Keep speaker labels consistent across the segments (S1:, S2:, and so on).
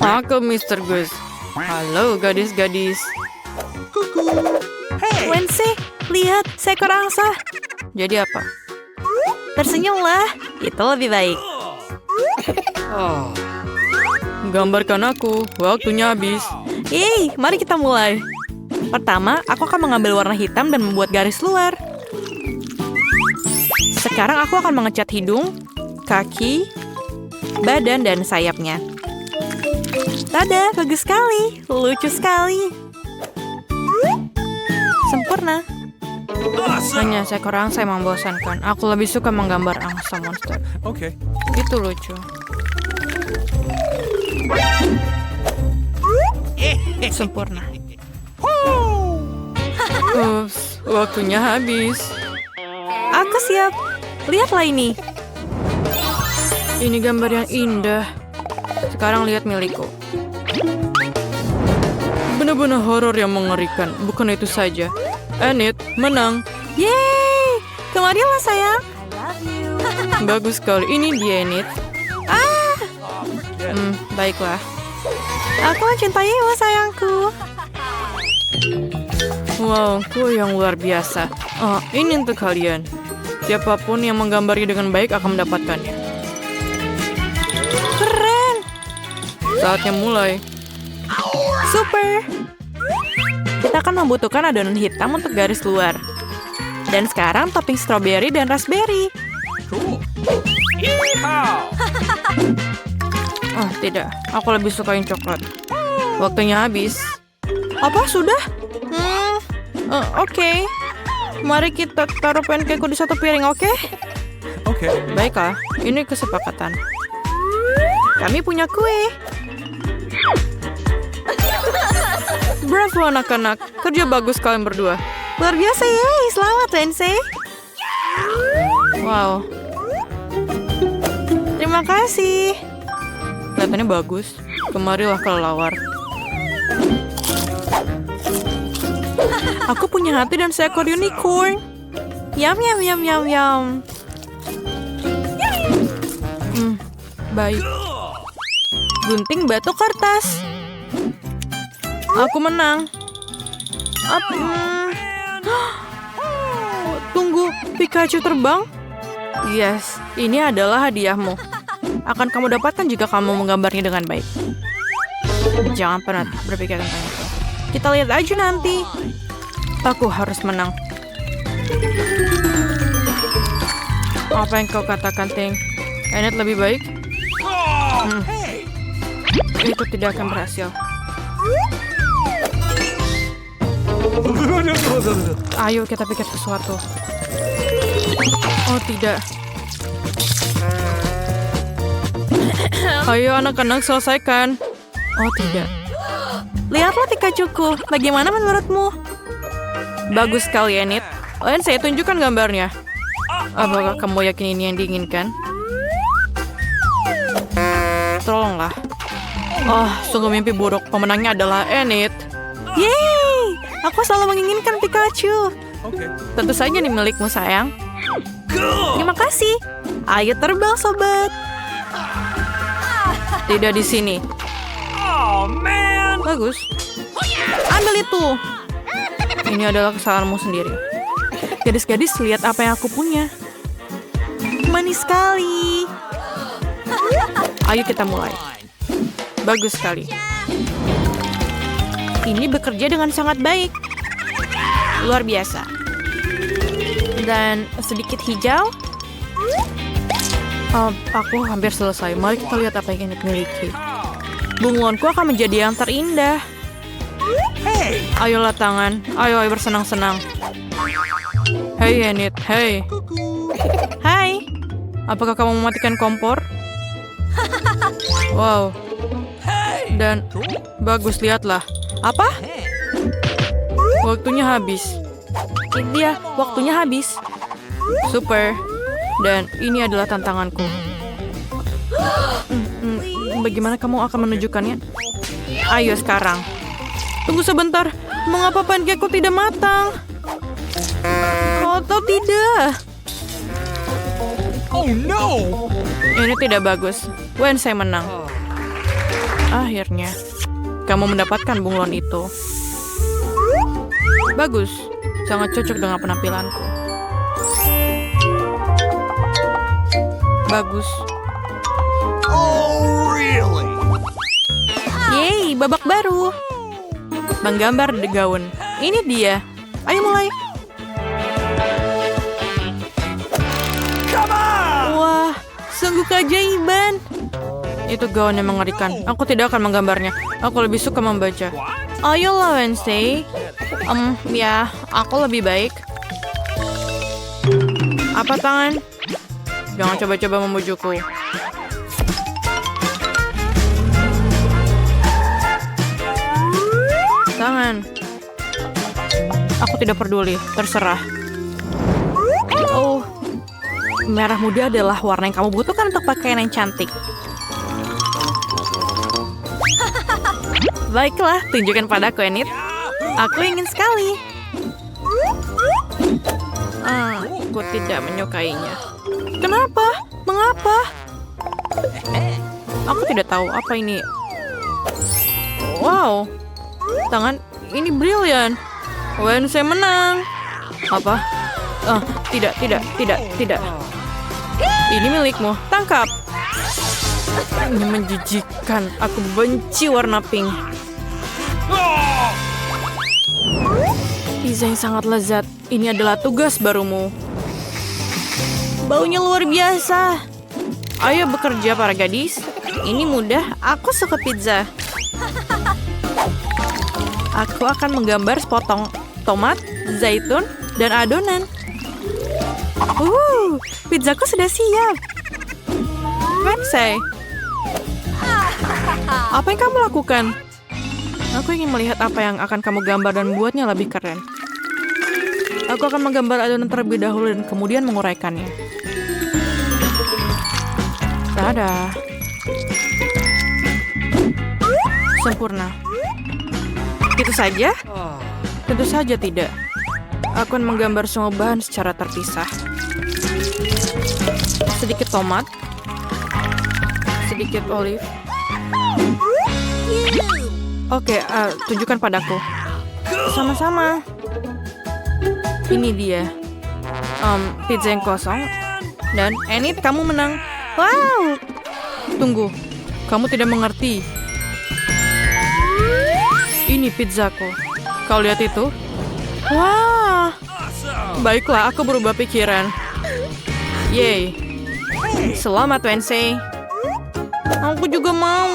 S1: Aku Mr. Gus. Halo gadis-gadis.
S2: Wednesday, lihat seekor angsa.
S1: Jadi apa?
S2: Tersenyumlah, itu lebih baik.
S1: Gambarkan aku, waktunya habis.
S2: Yeay, mari kita mulai. Pertama, aku akan mengambil warna hitam dan membuat garis luar. Sekarang aku akan mengecat hidung, kaki, badan, dan sayapnya. Tada, bagus sekali. Lucu sekali. Sempurna.
S1: Hanya seekor angsa yang membosankan. Aku lebih suka menggambar angsa monster.
S3: Okay.
S1: Itu lucu. Sempurna. Ups, waktunya habis.
S2: Aku siap. Lihatlah ini.
S1: Ini gambar yang indah. Sekarang lihat milikku. Benar-benar horor yang mengerikan. Bukan itu saja. Enid menang.
S2: Yeay, kemarilah sayang.
S1: Bagus sekali. Ini dia Enid. Baiklah.
S2: Aku mencintaimu sayangku.
S1: Wow, kue yang luar biasa. Ini untuk kalian. Siapapun yang menggambarnya dengan baik akan mendapatkannya.
S2: Keren.
S1: Saatnya mulai.
S2: Super. Kita akan membutuhkan adonan hitam untuk garis luar. Dan sekarang topping stroberi dan raspberry.
S1: Tidak. Aku lebih suka yang coklat. Waktunya habis.
S2: Apa sudah? Oke. Mari kita taruh pancake di satu piring, oke?
S3: Okay.
S1: Baiklah, ini kesepakatan.
S2: Kami punya kue.
S1: Bravo anak-anak, kerja bagus kalian berdua.
S2: Luar biasa ya, selamat Wednesday.
S1: Wow,
S2: Terima kasih.
S1: kelihatannya bagus. Kemarilah kelelawar.
S2: Aku punya hati dan seekor unicorn. Yum yum yum yum yum.
S1: Baik.
S2: Gunting batu kertas.
S1: Aku menang.
S2: Tunggu, Pikachu terbang?
S1: Yes, ini adalah hadiahmu. Akan kamu dapatkan jika kamu menggambarnya dengan baik. Jangan pernah berpikir tentang itu.
S2: Kita lihat aja nanti.
S1: Aku harus menang. Apa yang kau katakan, Ting? Enid lebih baik? Itu tidak akan berhasil. Ayo kita pikir sesuatu. Oh tidak. Ayo anak-anak selesaikan. Oh tidak.
S2: Lihatlah Pikachuku. Bagaimana menurutmu?
S1: Bagus sekali Enid. Saya tunjukkan gambarnya. Apakah kamu yakin ini yang diinginkan? Tolonglah. Sungguh mimpi buruk. Pemenangnya adalah Enid.
S2: Yeay! Aku selalu menginginkan Pikachu.
S3: Okay.
S1: Tentu saja ini milikmu sayang.
S2: Terima kasih. Ayo terbang sobat.
S1: Tidak di sini.
S3: Oh man.
S1: Bagus.
S2: Ambil itu.
S1: Ini adalah kesalahanmu sendiri.
S2: Gadis-gadis, lihat apa yang aku punya. Manis sekali.
S1: Ayo kita mulai. Bagus sekali.
S2: Ini bekerja dengan sangat baik. Luar biasa. Dan sedikit hijau.
S1: Aku hampir selesai. Mari kita lihat apa yang Enid miliki. Bunglonku akan menjadi yang terindah.
S3: Hey.
S1: Ayolah tangan. Ayo bersenang-senang. Hei Enid, hei.
S2: Hai.
S1: Apakah kamu mematikan kompor? Wow. Dan bagus, lihatlah.
S2: Apa?
S1: Waktunya habis.
S2: Ini dia, waktunya habis.
S1: Super. Dan ini adalah tantanganku. Bagaimana kamu akan menunjukkannya? Ayo sekarang. Tunggu sebentar. Mengapa pancakeku tidak matang? Atau tidak?
S3: Oh no.
S1: Ini tidak bagus. Wednesday menang. Akhirnya, kamu mendapatkan bunglon itu. Bagus, sangat cocok dengan penampilanku. Bagus.
S3: Oh, really?
S1: Yeay, babak baru. Menggambar di gaun. Ini dia. Ayo mulai.
S3: Come on!
S1: Wah, sungguh keajaiban. Itu gaun yang mengerikan. Aku tidak akan menggambarnya. Aku lebih suka membaca. Ayolah, Wednesday. Ya, aku lebih baik. Apa tangan? Jangan coba-coba membujukku. Tangan. Aku tidak peduli, terserah. Oh, merah muda adalah warna yang kamu butuhkan untuk pakaian yang cantik. Baiklah, tunjukkan padaku, Enid. Aku ingin sekali. Aku tidak menyukainya. Kenapa? Mengapa? Aku tidak tahu apa ini. Wow, tangan ini brilian. Wednesday menang. Apa? Tidak. Ini milikmu. Tangkap. Ini menjijikkan. Aku benci warna pink. Pizza yang sangat lezat. Ini adalah tugas barumu. Baunya luar biasa. Ayo bekerja para gadis. Ini mudah. Aku suka pizza. Aku akan menggambar sepotong tomat, zaitun, dan adonan. Pizzaku sudah siap. Wednesday. Apa yang kamu lakukan? Aku ingin melihat apa yang akan kamu gambar dan buatnya lebih keren. Aku akan menggambar adonan terlebih dahulu dan kemudian menguraikannya. Tada. Sempurna. Itu saja? Tentu saja tidak. Aku akan menggambar semua bahan secara terpisah. Sedikit tomat. Sedikit olive. Oke, tunjukkan padaku. Sama-sama. Ini dia. Pizza yang kosong. Dan Enid, kamu menang. Wow. Tunggu. Kamu tidak mengerti. Ini pizzaku. Kau lihat itu? Wah. Baiklah, aku berubah pikiran. Yeay. Selamat, Wednesday. Aku juga mau.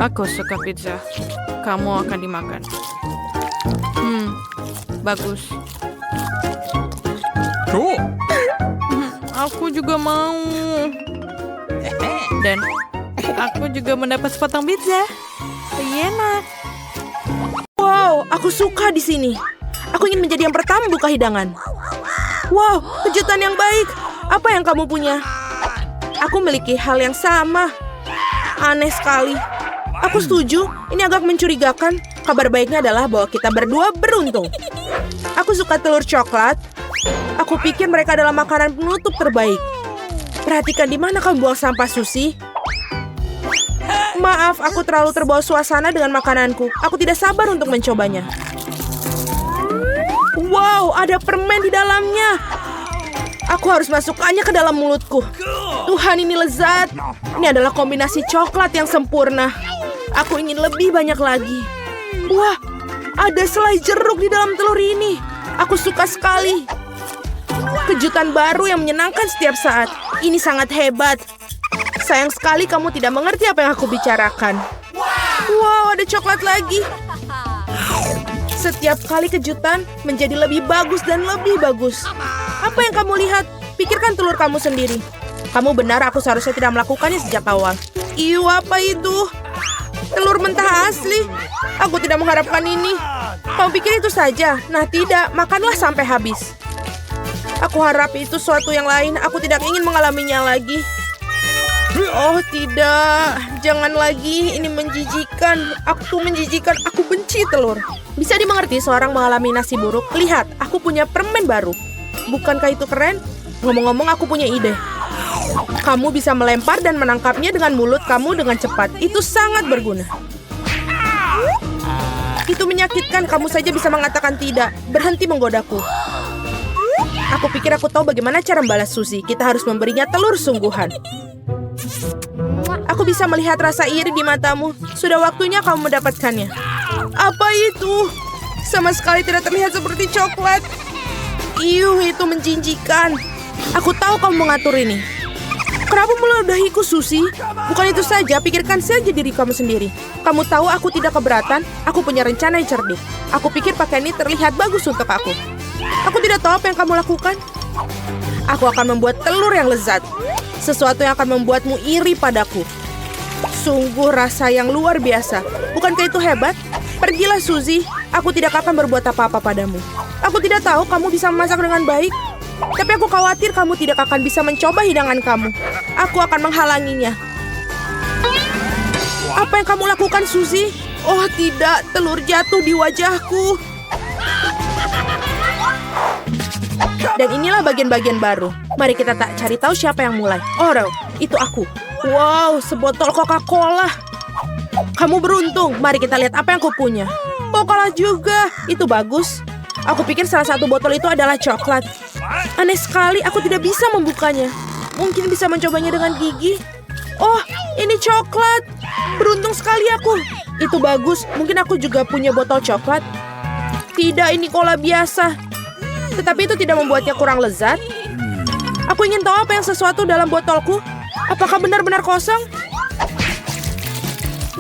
S1: Aku suka pizza. Kamu akan dimakan. Bagus.
S3: Cool.
S1: Aku juga mau. Dan aku juga mendapat sepotong pizza. Enak.
S2: Wow, aku suka di sini. Aku ingin menjadi yang pertama buka hidangan. Wow, kejutan yang baik. Apa yang kamu punya? Aku memiliki hal yang sama. Aneh sekali. Aku setuju, ini agak mencurigakan. Kabar baiknya adalah bahwa kita berdua beruntung. Aku suka telur coklat. Aku pikir mereka adalah makanan penutup terbaik. Perhatikan di mana kamu buang sampah, Susie. Maaf, aku terlalu terbawa suasana dengan makananku. Aku tidak sabar untuk mencobanya. Wow, ada permen di dalamnya. Aku harus masukkannya ke dalam mulutku. Tuhan, ini lezat. Ini adalah kombinasi coklat yang sempurna. Aku ingin lebih banyak lagi. Wah, ada selai jeruk di dalam telur ini. Aku suka sekali. Kejutan baru yang menyenangkan setiap saat. Ini sangat hebat. Sayang sekali kamu tidak mengerti apa yang aku bicarakan. Wow, ada coklat lagi. Setiap kali kejutan menjadi lebih bagus dan lebih bagus. Apa yang kamu lihat? Pikirkan telur kamu sendiri. Kamu benar, aku seharusnya tidak melakukannya sejak awal. Iu, apa itu? Telur mentah asli. Aku tidak mengharapkan ini. Kamu pikir itu saja? Nah, tidak. Makanlah sampai habis. Aku harap itu suatu yang lain. Aku tidak ingin mengalaminya lagi. Oh, tidak. Jangan lagi. Ini menjijikan. Aku menjijikan. Aku benci telur. Bisa dimengerti seorang mengalami nasi buruk. Lihat, aku punya permen baru. Bukankah itu keren? Ngomong-ngomong, aku punya ide. Kamu bisa melempar dan menangkapnya dengan mulut kamu dengan cepat. Itu sangat berguna. Itu menyakitkan, kamu saja bisa mengatakan tidak. Berhenti menggodaku. Aku pikir aku tahu bagaimana cara membalas Suzy. Kita harus memberinya telur sungguhan. Aku bisa melihat rasa iri di matamu. Sudah waktunya kamu mendapatkannya. Apa itu? Sama sekali tidak terlihat seperti coklat. Itu menjijikkan. Aku tahu kamu mengatur ini. Kenapa meludahiku, Suzy? Bukan itu saja, pikirkan saja diri kamu sendiri. Kamu tahu aku tidak keberatan, aku punya rencana yang cerdik. Aku pikir pakaian ini terlihat bagus untuk aku. Aku tidak tahu apa yang kamu lakukan. Aku akan membuat telur yang lezat. Sesuatu yang akan membuatmu iri padaku. Sungguh rasa yang luar biasa. Bukankah itu hebat? Pergilah, Suzy. Aku tidak akan berbuat apa-apa padamu. Aku tidak tahu kamu bisa memasak dengan baik. Tapi aku khawatir kamu tidak akan bisa mencoba hidangan kamu. Aku akan menghalanginya. Apa yang kamu lakukan, Suzy? Oh tidak, telur jatuh di wajahku. Dan inilah bagian-bagian baru. Mari kita tak cari tahu siapa yang mulai. Oh, itu aku. Wow, sebotol Coca-Cola. Kamu beruntung. Mari kita lihat apa yang aku punya. Oh, kalah juga. Itu bagus. Aku pikir salah satu botol itu adalah coklat. Aneh sekali, aku tidak bisa membukanya. Mungkin bisa mencobanya dengan gigi. Oh, ini coklat. Beruntung sekali aku. Itu bagus. Mungkin aku juga punya botol coklat. Tidak, ini cola biasa. Tetapi itu tidak membuatnya kurang lezat. Aku ingin tahu apa yang sesuatu dalam botolku. Apakah benar-benar kosong?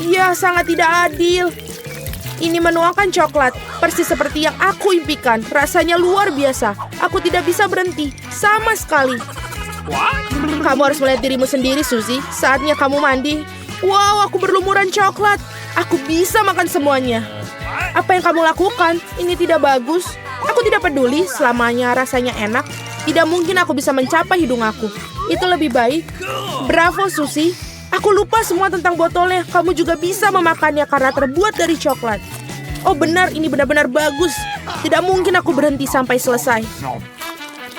S2: Ya, sangat tidak adil. Ini menuangkan coklat, persis seperti yang aku impikan. Rasanya luar biasa. Aku tidak bisa berhenti, sama sekali. Kamu harus melihat dirimu sendiri, Suzy. Saatnya kamu mandi. Wow, aku berlumuran coklat. Aku bisa makan semuanya. Apa yang kamu lakukan? Ini tidak bagus. Aku tidak peduli, selamanya rasanya enak. Tidak mungkin aku bisa mencapai hidung aku. Itu lebih baik. Bravo, Suzy. Aku lupa semua tentang botolnya. Kamu juga bisa memakannya karena terbuat dari coklat. Oh benar, ini benar-benar bagus. Tidak mungkin aku berhenti sampai selesai.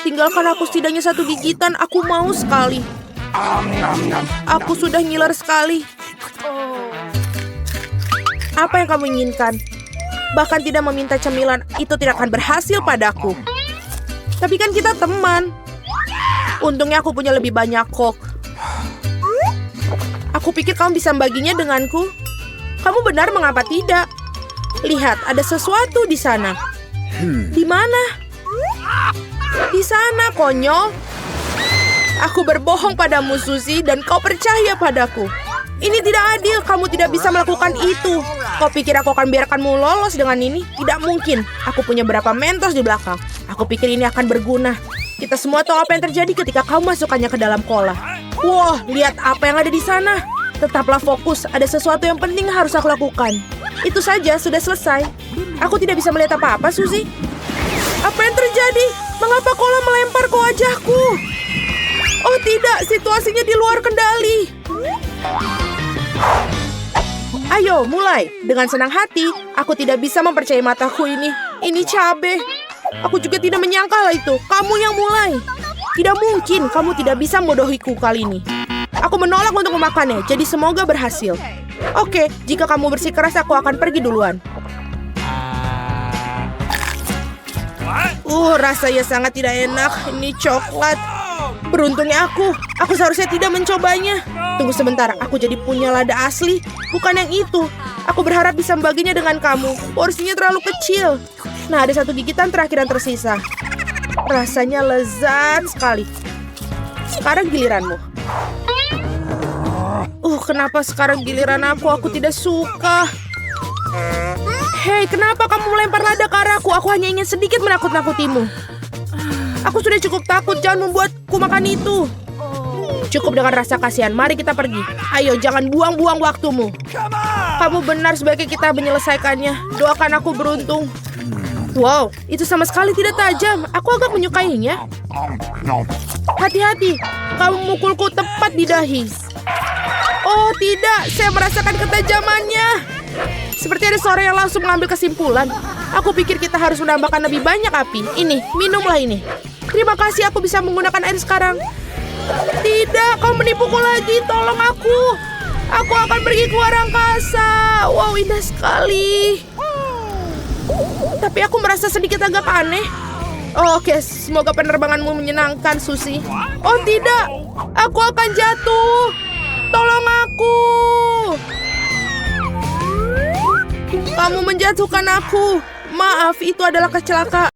S2: Tinggalkan aku setidaknya satu gigitan. Aku mau sekali. Aku sudah ngiler sekali. Apa yang kamu inginkan? Bahkan tidak meminta cemilan, itu tidak akan berhasil padaku. Tapi kan kita teman. Untungnya aku punya lebih banyak Coke. Aku pikir kamu bisa membaginya denganku. Kamu benar, mengapa tidak? Lihat, ada sesuatu di sana. Di mana? Di sana, konyol. Aku berbohong padamu, Suzy, dan kau percaya padaku. Ini tidak adil, kamu tidak bisa melakukan itu. Kau pikir aku akan biarkanmu lolos dengan ini? Tidak mungkin. Aku punya berapa Mentos di belakang. Aku pikir ini akan berguna. Kita semua tahu apa yang terjadi ketika kau masukkannya ke dalam cola. Wah, lihat apa yang ada di sana. Tetaplah fokus, ada sesuatu yang penting harus aku lakukan. Itu saja, sudah selesai. Aku tidak bisa melihat apa-apa, Suzy. Apa yang terjadi? Mengapa cola melempar ke wajahku? Oh tidak, situasinya di luar kendali. Ayo, mulai. Dengan senang hati, aku tidak bisa mempercayai mataku ini. Ini cabai. Aku juga tidak menyangka hal itu. Kamu yang mulai. Tidak mungkin, kamu tidak bisa membodohiku kali ini. Aku menolak untuk memakannya, jadi semoga berhasil. Oke, jika kamu bersikeras, aku akan pergi duluan. Rasanya sangat tidak enak. Ini coklat. Beruntungnya aku seharusnya tidak mencobanya. Tunggu sebentar, aku jadi punya lada asli. Bukan yang itu. Aku berharap bisa membaginya dengan kamu. Porsinya terlalu kecil. Nah, ada satu gigitan terakhir yang tersisa. Rasanya lezat sekali. Sekarang giliranmu. Kenapa sekarang giliran aku? Aku tidak suka. Hei, kenapa kamu melempar lada ke arahku? Aku hanya ingin sedikit menakut-nakutimu. Aku sudah cukup takut, jangan membuatku makan itu. Cukup dengan rasa kasihan, mari kita pergi. Ayo, jangan buang-buang waktumu. Kamu benar, sebaiknya kita menyelesaikannya. Doakan aku beruntung. Wow, itu sama sekali tidak tajam. Aku agak menyukainya. Hati-hati, kamu memukulku tepat di dahi. Oh tidak, saya merasakan ketajamannya. Seperti ada suara yang langsung mengambil kesimpulan. Aku pikir kita harus menambahkan lebih banyak api. Ini, minumlah ini. Terima kasih, aku bisa menggunakan air sekarang. Tidak, kau menipuku lagi. Tolong aku. Aku akan pergi ke luar angkasa. Wow, indah sekali. Tapi aku merasa sedikit agak aneh. Oh, oke, semoga penerbanganmu menyenangkan, Susi. Oh tidak, aku akan jatuh. Tolong aku. Kamu menjatuhkan aku. Maaf, itu adalah kecelakaan.